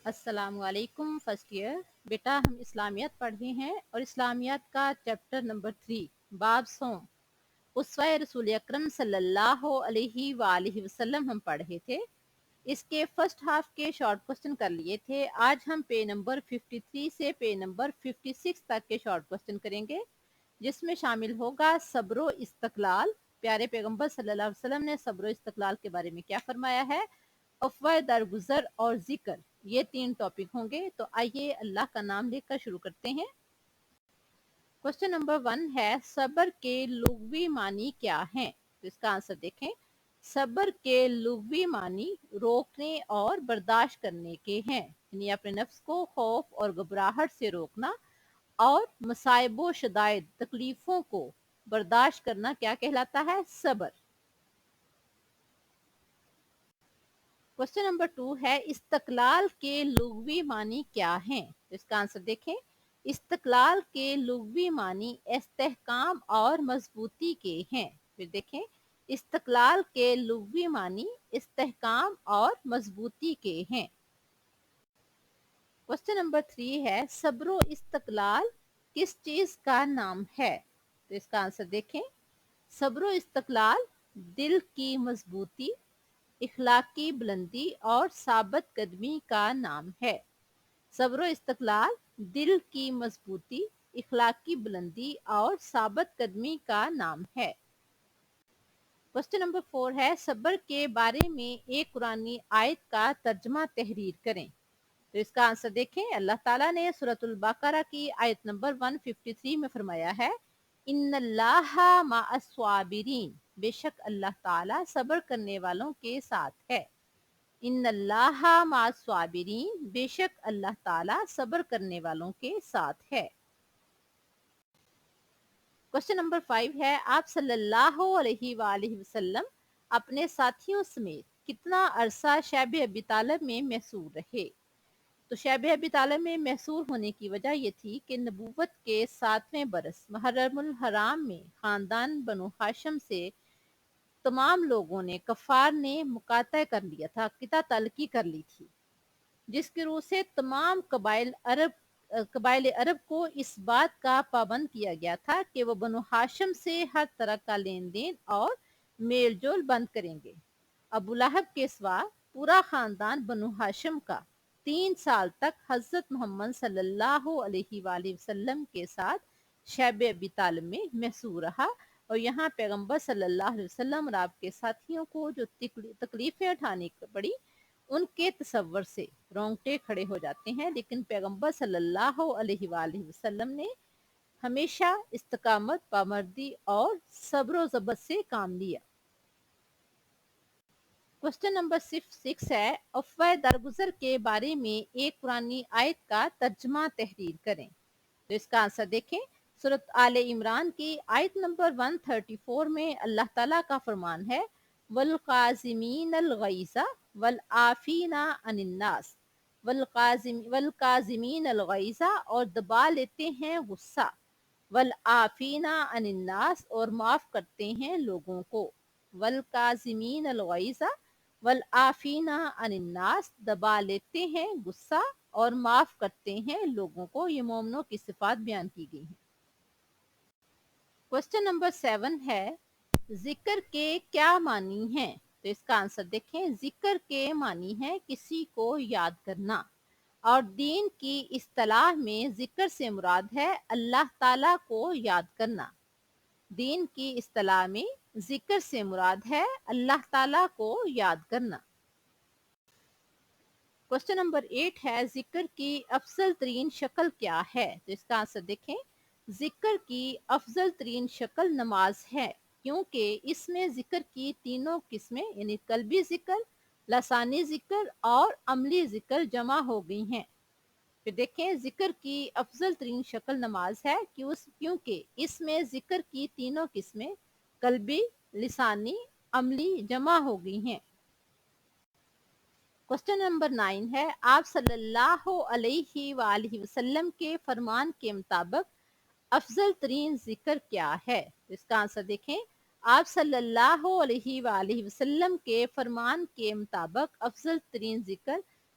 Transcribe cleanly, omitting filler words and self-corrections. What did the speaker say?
السلام علیکم first year بیٹا، ہم اسلامیات پڑھے ہیں اور اسلامیات کا چیپٹر نمبر 3 باب سوم اسوہ رسول اکرم صلی اللہ علیہ وآلہ وسلم ہم پڑھے تھے۔ اس کے فرسٹ ہاف کے شارٹ کوسچن کر لیے تھے۔ آج ہم پے نمبر 53 سے پے نمبر 56 تک کے شارٹ کوسچن کریں گے، جس میں شامل ہوگا صبر و استقلال۔ پیارے پیغمبر صلی اللہ علیہ وسلم نے صبر و استقلال کے بارے میں کیا فرمایا ہے، افواہ درگزر اور ذکر، یہ 3 ٹاپک ہوں گے۔ تو آئیے اللہ کا نام لے کر شروع کرتے ہیں۔ کوسچن نمبر 1 ہے صبر کے لغوی معنی کیا ہیں؟ تو اس کا آنسر دیکھیں۔ صبر کے لغوی معنی روکنے اور برداشت کرنے کے ہیں، یعنی اپنے نفس کو خوف اور گھبراہٹ سے روکنا اور مصائب و شدائد تکلیفوں کو برداشت کرنا کیا کہلاتا ہے؟ صبر۔ کوسچن نمبر 2 ہے استقلال کے لغوی معنی کیا ہیں؟ اس کا آنسر دیکھیں۔ استقلال کے لغوی معنی استحکام اور مضبوطی کے ہیں۔ پھر دیکھیں، استقلال کے لغوی معنی استحکام اور مضبوطی کے ہیں۔ کوسچن نمبر 3 ہے صبر و استقلال کس چیز کا نام ہے؟ تو اس کا آنسر دیکھیں۔ صبر و استقلال دل کی مضبوطی، اخلاقی بلندی اور ثابت قدمی کا نام ہے۔ صبر و استقلال دل کی مضبوطی، اخلاقی بلندی اور ثابت قدمی کا نام ہے۔ کوسچن نمبر 4 ہے صبر کے بارے میں ایک قرآنی آیت کا ترجمہ تحریر کریں۔ تو اس کا آنسر دیکھیں۔ اللہ تعالیٰ نے سورۃ البقرہ کی آیت نمبر 153 میں فرمایا ہے ان اللہ مع الصابرین، بے شک اللہ تعالیٰ صبر کرنے والوں کے ساتھ ہے۔ ان اللہ مع الصابرین، بے شک اللہ تعالیٰ صبر کرنے والوں کے ساتھ ہے۔ کوسچن نمبر 5 ہے آپ صلی اللہ علیہ وآلہ وسلم اپنے ساتھیوں سمیت کتنا عرصہ شیب ابی طالب میں محصور رہے؟ تو شیب ابی طالب میں محصور ہونے کی وجہ یہ تھی کہ نبوت کے 7ویں برس محرم الحرام میں خاندان بنو ہاشم سے تمام لوگوں نے کفار نے مقاطع کر لیا تھا، قطع تعلقی کر لی تھی، جس کی روح سے تمام قبائل عرب کو اس بات کا پابند کیا گیا تھا کہ وہ بنو ہاشم سے ہر طرح کا لین دین اور میل جول بند کریں گے۔ ابو لہب کے سوا پورا خاندان بنو ہاشم کا 3 سال تک حضرت محمد صلی اللہ علیہ وآلہ وسلم کے ساتھ شیب ابی طالب میں محصور رہا، اور یہاں پیغمبر صلی اللہ علیہ وسلم اور آپ کے ساتھیوں کو جو تکلیفیں اٹھانی پڑی ان کے تصور سے رونگٹے کھڑے ہو جاتے ہیں، لیکن پیغمبر صلی اللہ علیہ وآلہ وسلم نے ہمیشہ استقامت، پامردی اور صبر و ضبط سے کام لیا۔ کوسچن نمبر 6 ہے افواہ درگزر کے بارے میں ایک قرآنی آیت کا ترجمہ تحریر کریں۔ تو اس کا آنسر دیکھیں۔ سورۃ آل عمران کی آیت نمبر 134 میں اللہ تعالیٰ کا فرمان ہے والقاظمین الغیظ والعافین عن الناس، والقاظمین الغیظ اور دبا لیتے ہیں غصہ، والعافین عن الناس اور معاف کرتے ہیں لوگوں کو۔ والقاظمین الغیظ والعافین عن الناس، دبا لیتے ہیں غصہ اور معاف کرتے ہیں لوگوں کو۔ یہ مومنوں کی صفات بیان کی گئی ہیں۔ کوسچن نمبر 7 ہے ذکر کے کیا معنی ہیں؟ تو اس کا آنسر دیکھیں۔ ذکر کے معنی ہے کسی کو یاد کرنا، اور دین کی اصطلاح میں ذکر سے مراد ہے اللہ تعالیٰ کو یاد کرنا۔ دین کی اصطلاح میں ذکر سے مراد ہے اللہ تعالیٰ کو یاد کرنا۔ کوسچن نمبر 8 ہے ذکر کی افضل ترین شکل کیا ہے؟ تو اس کا آنسر دیکھیں۔ ذکر کی افضل ترین شکل نماز ہے، کیونکہ اس میں ذکر کی تینوں قسمیں یعنی قلبی ذکر، لسانی ذکر اور عملی ذکر جمع ہو گئی ہیں۔ پھر دیکھیں ذکر کی افضل ترین شکل نماز ہے کیونکہ اس میں ذکر کی تینوں قسمیں قلبی، لسانی، عملی جمع ہو گئی ہیں۔ کوسچن نمبر 9 ہے آپ صلی اللہ علیہ وآلہ وسلم کے فرمان کے مطابق افضل ترین ذکر کیا ہے؟ اس کا آنسر دیکھیں۔ آپ صلی اللہ علیہ وآلہ وسلم کے فرمان کے مطابق افضل ترین ذکر